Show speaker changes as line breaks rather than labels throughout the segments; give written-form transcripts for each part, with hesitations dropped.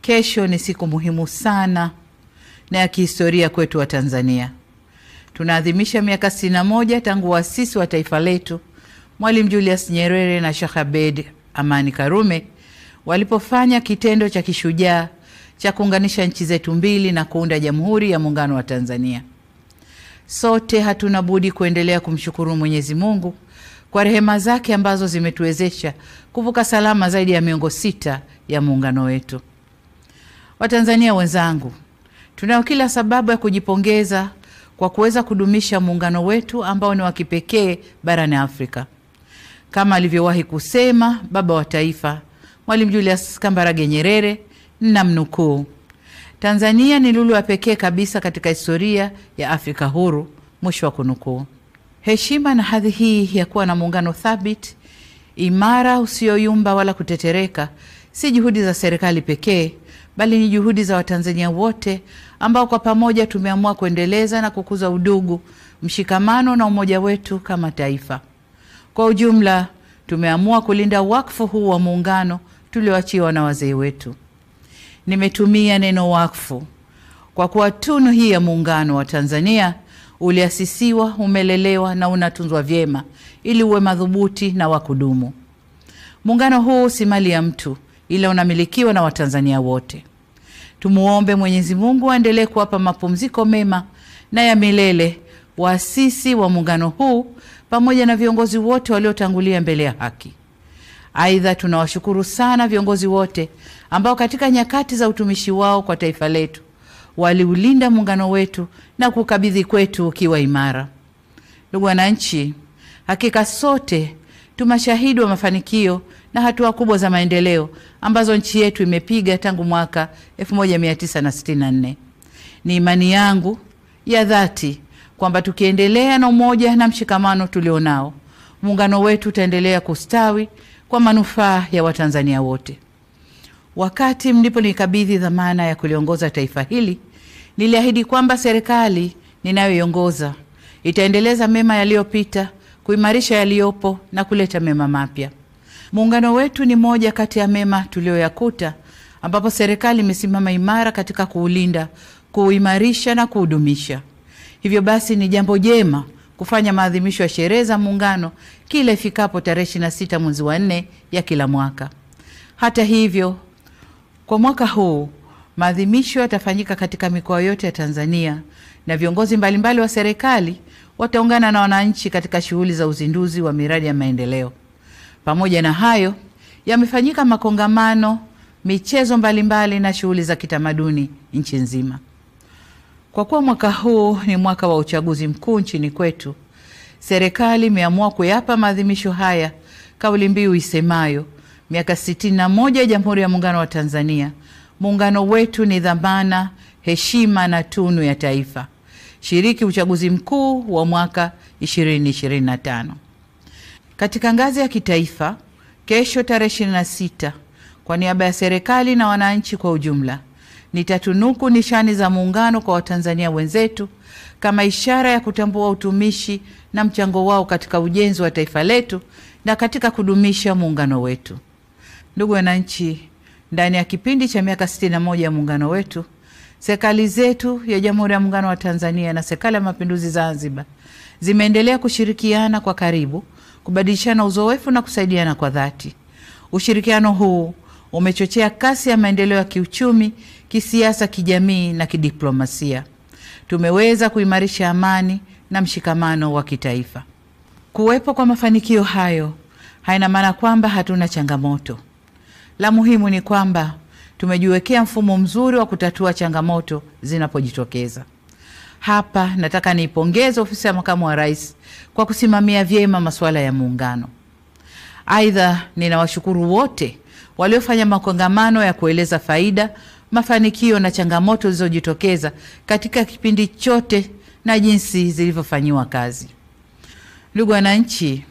Kesho ni siku muhimu sana na ya kihistoria kwetu wa Tanzania. Tunaadhimisha miaka 61 tangu waasisi wa taifa letu, Mwalimu Julius Nyerere na Sheikh Abeid Amani Karume, walipofanya kitendo cha kishujaa cha kuunganisha nchi zetu mbili na kuunda Jamhuri ya Muungano wa Tanzania. Sote hatuna budi kuendelea kumshukuru Mwenyezi Mungu kwa rehema zake ambazo zimetuwezesha kuvuka salama zaidi ya miongo 6 ya muungano wetu. Watanzania wenzangu, tunao kila sababu ya kujipongeza kwa kuweza kudumisha muungano wetu ambao ni wa kipekee barani Afrika. Kama alivyowahi kusema baba wa taifa Mwalimu Julius Kambarage Nyerere, namnukuu, Tanzania ni lulu ya pekee kabisa katika historia ya Afrika huru, mwisho wa kunukuu. Heshima na hadhi hii ya kuwa na muungano thabiti, imara, usioyumba wala kutetereka, si juhudi za serikali pekee, bali ni juhudi za Watanzania wote ambao kwa pamoja tumeamua kuendeleza na kukuza udugu, mshikamano na umoja wetu kama taifa. Kwa ujumla, tumeamua kulinda wakfu huu wa muungano tulioachiwa na wazee wetu. Nimetumia neno wakfu kwa kuwa tunu hii ya muungano wa Tanzania uliasisiwa, umelelewa na unatunzwa vyema ili uwe madhubuti na wa kudumu. Muungano huu si mali ya mtu, ila unamilikiwa na Watanzania wote. Tumuombe Mwenyezi Mungu aendelee kuwapa mapumziko mema na ya milele waasisi wa muungano huu pamoja na viongozi wote waliotangulia mbele ya haki. Aidha, tunawashukuru sana viongozi wote ambao katika nyakati za utumishi wao kwa taifa letu waliulinda muungano wetu na kukabidhi kwetu ukiwa imara. Ndugu wananchi, hakika sote tumashahidi wa mafanikio na hatua kubwa za maendeleo ambazo nchi yetu imepiga tangu mwaka 1964. Ni imani yangu ya dhati kwamba tukiendelea na umoja na mshikamano tulionao, muungano wetu utaendelea kustawi kwa manufaa ya Watanzania wote. Wakati mliponikabidhi dhamana ya kuliongoza taifa hili, niliahidi kwamba serikali ninayoiongoza itaendeleza mema yaliyopita, kuimarisha yaliyopo na kuleta mema mapya. Muungano wetu ni moja kati ya mema tulioyakuta, ambapo serikali imesimama imara katika kuulinda, kuimarisha na kuudumisha. Hivyo basi ni jambo jema kufanya maadhimisho ya sherehe za muungano kila ifikapo tarehe 26 mwezi wa 4 ya kila mwaka. Hata hivyo, kwa mwaka huu maadhimisho yatafanyika katika mikoa yote ya Tanzania na viongozi mbalimbali wa serikali wataungana na wananchi katika shughuli za uzinduzi wa miradi ya maendeleo. Pamoja na hayo, yamefanyika makongamano, michezo mbalimbali na shughuli za kitamaduni nchi nzima. Kwa kuwa mwaka huu ni mwaka wa uchaguzi mkuu nchini kwetu, serikali imeamua kuyapa maadhimisho haya kauli mbiu isemayo miaka 61 Jamhuri ya Muungano wa Tanzania. Muungano wetu ni dhamana, heshima na tunu ya taifa. Shiriki uchaguzi mkuu wa mwaka 2025. Katika ngazi ya kitaifa, kesho tarehe 26, kwa niaba ya serikali na wananchi kwa ujumla, nitatunuku nishani za muungano kwa Watanzania wenzetu kama ishara ya kutambua utumishi na mchango wao katika ujenzi wa taifa letu na katika kudumisha muungano wetu. Ndugu wananchi, ndani ya kipindi cha miaka 61 ya muungano wetu, serikali zetu ya Jamhuri ya Muungano wa Tanzania na Serikali ya Mapinduzi Zanzibar zimeendelea kushirikiana kwa karibu, kubadilishana uzoefu na kusaidiana kwa dhati. Ushirikiano huu umechochea kasi ya maendeleo ya kiuchumi, kisiasa, kijamii na kidiplomasia. Tumeweza kuimarisha amani na mshikamano wa kitaifa. Kuwepo kwa mafanikio hayo haina maana kwamba hatuna changamoto. La muhimu ni kwamba tumejiwekea mfumo mzuri wa kutatua changamoto zinapojitokeza. Hapa nataka niipongeze ofisi ya Makamu wa Rais kwa kusimamia vyema masuala ya muungano. Aidha, ninawashukuru wote waliofanya makongamano ya kueleza faida, mafanikio na changamoto zilizojitokeza katika kipindi chote na jinsi zilivyofanyiwa kazi. Ndugu wananchi,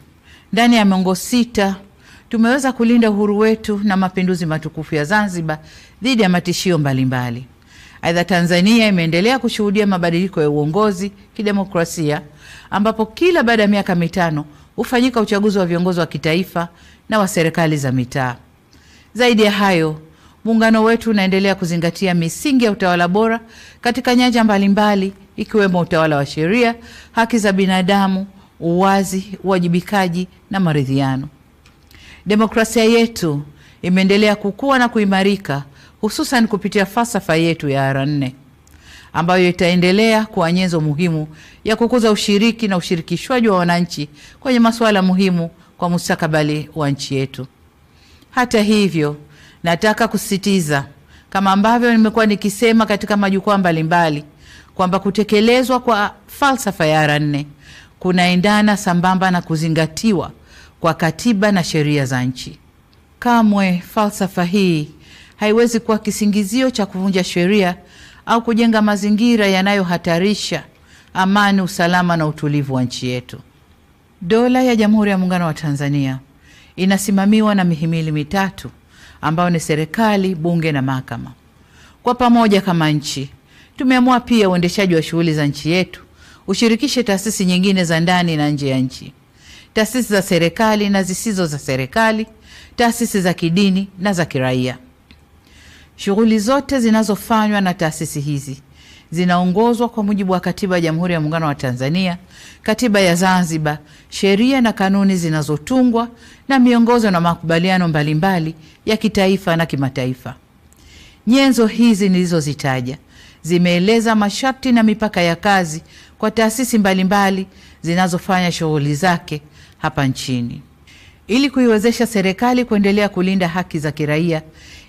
ndani ya miongo 6 tumeweza kulinda uhuru wetu na mapinduzi matukufu ya Zanzibar dhidi ya matishio mbalimbali. Aidha, Tanzania imeendelea kushuhudia mabadiliko ya uongozi kidemokrasia, ambapo kila baada ya miaka 5 hufanyika uchaguzi wa viongozi wa kitaifa na wa serikali za mitaa. Zaidi ya hayo, muungano wetu unaendelea kuzingatia misingi ya utawala bora katika nyanja mbalimbali ikiwemo utawala wa sheria, haki za binadamu, uwazi, uwajibikaji na maridhiano. Demokrasia yetu imeendelea kukua na kuimarika, hususan kupitia falsafa yetu ya R4 ambayo itaendelea kuwa nyenzo muhimu ya kukuza ushiriki na ushirikishwaji wa wananchi kwenye masuala muhimu kwa mustakabali wa nchi yetu. Hata hivyo, nataka kusisitiza kama ambavyo nimekuwa nikisema katika majukwaa mbalimbali kwamba kutekelezwa kwa falsafa ya R4 kunaendana sambamba na kuzingatiwa kwa katiba na sheria za nchi. Kamwe falsafa hii haiwezi kuwa kisingizio cha kuvunja sheria au kujenga mazingira yanayohatarisha amani, usalama na utulivu wa nchi yetu. Dola ya Jamhuri ya Muungano wa Tanzania inasimamiwa na mihimili mitatu ambao ni serikali, bunge na mahakama. Kwa pamoja kama nchi, tumeamua pia uendeshaji wa shughuli za nchi yetu ushirikishe taasisi nyingine za ndani na nje ya nchi, taasisi za serikali na zisizo za serikali, taasisi za kidini na za kiraia. Shughuli zote zinazofanywa na taasisi hizi zinaongozwa kwa mujibu wa Katiba ya Jamhuri ya Muungano wa Tanzania, Katiba ya Zanzibar, sheria na kanuni zinazotungwa na miongozo na makubaliano mbalimbali ya kitaifa na kimataifa. Nyenzo hizi nilizozitaja zimeeleza masharti na mipaka ya kazi kwa taasisi mbalimbali zinazofanya shughuli zake hapa nchini. Ili kuiwezesha serikali kuendelea kulinda haki za kiraia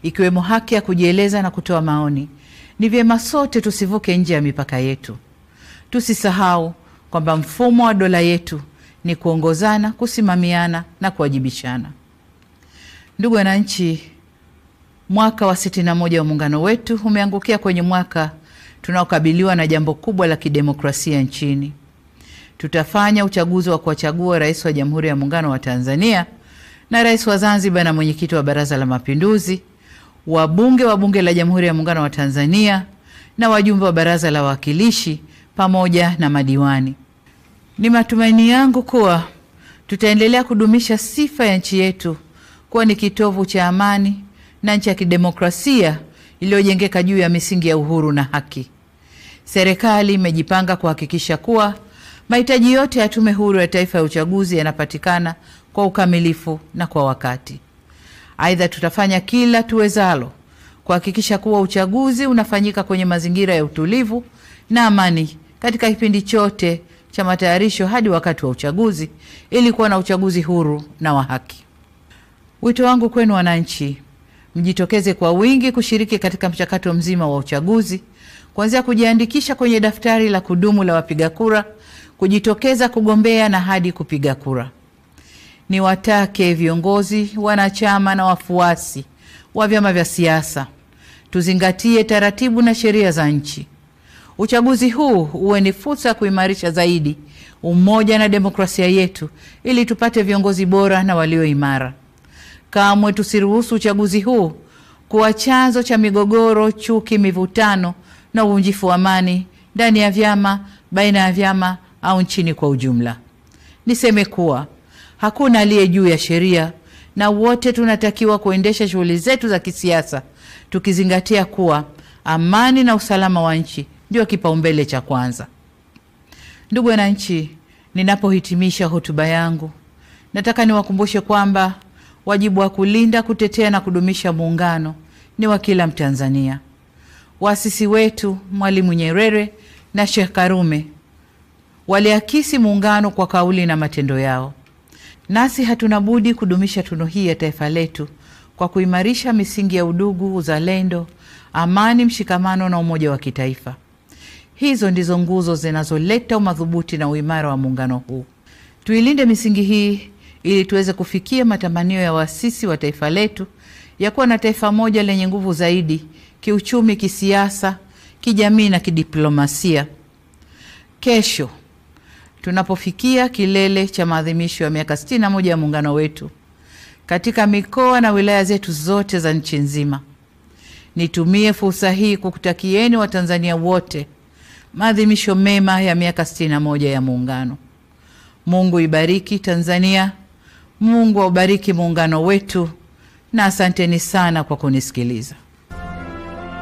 ikiwemo haki ya kujieleza na kutoa maoni, ni vyema sote tusivuke nje ya mipaka yetu. Tusisahau kwamba mfumo wa dola yetu ni kuongozana, kusimamiana na kuwajibishana. Ndugu wananchi, mwaka wa 61 wa muungano wetu umeangukia kwenye mwaka tunaokabiliwa na jambo kubwa la kidemokrasia nchini. Tutafanya uchaguzi wa kuwachagua rais wa Jamhuri ya Muungano wa Tanzania na rais wa Zanzibar na mwenyekiti wa Baraza la Mapinduzi, wabunge wa Bunge la Jamhuri ya Muungano wa Tanzania na wajumbe wa Baraza la Wawakilishi pamoja na madiwani. Ni matumaini yangu kuwa tutaendelea kudumisha sifa ya nchi yetu kuwa ni kitovu cha amani na nchi ya kidemokrasia iliyojengeka juu ya misingi ya uhuru na haki. Serikali imejipanga kuhakikisha kuwa mahitaji yote ya Tume Huru ya Taifa ya Uchaguzi yanapatikana kwa ukamilifu na kwa wakati. Aidha, tutafanya kila tuwezalo kuhakikisha kuwa uchaguzi unafanyika kwenye mazingira ya utulivu na amani katika kipindi chote cha matayarisho hadi wakati wa uchaguzi ili kuwa na uchaguzi huru na wa haki. Wito wangu kwenu wananchi, mjitokeze kwa wingi kushiriki katika mchakato mzima wa uchaguzi, kuanzia kujiandikisha kwenye daftari la kudumu la wapiga kura, kujitokeza kugombea na hadi kupiga kura. Niwatake viongozi, wanachama na wafuasi wa vyama vya siasa tuzingatie taratibu na sheria za nchi. Uchaguzi huu uwe ni fursa kuimarisha zaidi umoja na demokrasia yetu ili tupate viongozi bora na walio imara. Kamwe tusiruhusu uchaguzi huu kuwa chanzo cha migogoro, chuki, mivutano na uvunjifu wa amani ndani ya vyama, baina ya vyama au nchini kwa ujumla. Niseme kuwa hakuna aliye juu ya sheria na wote tunatakiwa kuendesha shughuli zetu za kisiasa tukizingatia kuwa amani na usalama wa nchi ndio kipaumbele cha kwanza. Ndugu wananchi, ninapohitimisha hotuba yangu, nataka niwakumbushe kwamba wajibu wa kulinda, kutetea na kudumisha muungano ni wa kila Mtanzania. Waasisi wetu Mwalimu Nyerere na Sheikh Karume waliakisi muungano kwa kauli na matendo yao. Nasi hatuna budi kudumisha tunu hii ya taifa letu kwa kuimarisha misingi ya udugu, uzalendo, amani, mshikamano na umoja wa kitaifa. Hizo ndizo nguzo zinazoleta umadhubuti na uimara wa muungano huu. Tuilinde misingi hii ili tuweze kufikia matamanio ya waasisi wa taifa letu ya kuwa na taifa moja lenye nguvu zaidi kiuchumi, kisiasa, kijamii na kidiplomasia. Kesho tunapofikia kilele cha maadhimisho ya miaka 61 ya muungano wetu katika mikoa na wilaya zetu zote za nchi nzima, nitumie fursa hii kukutakieni Watanzania wote maadhimisho mema ya miaka 61 ya muungano. Mungu ibariki Tanzania, Mungu aubariki muungano wetu, na asanteni sana kwa kunisikiliza.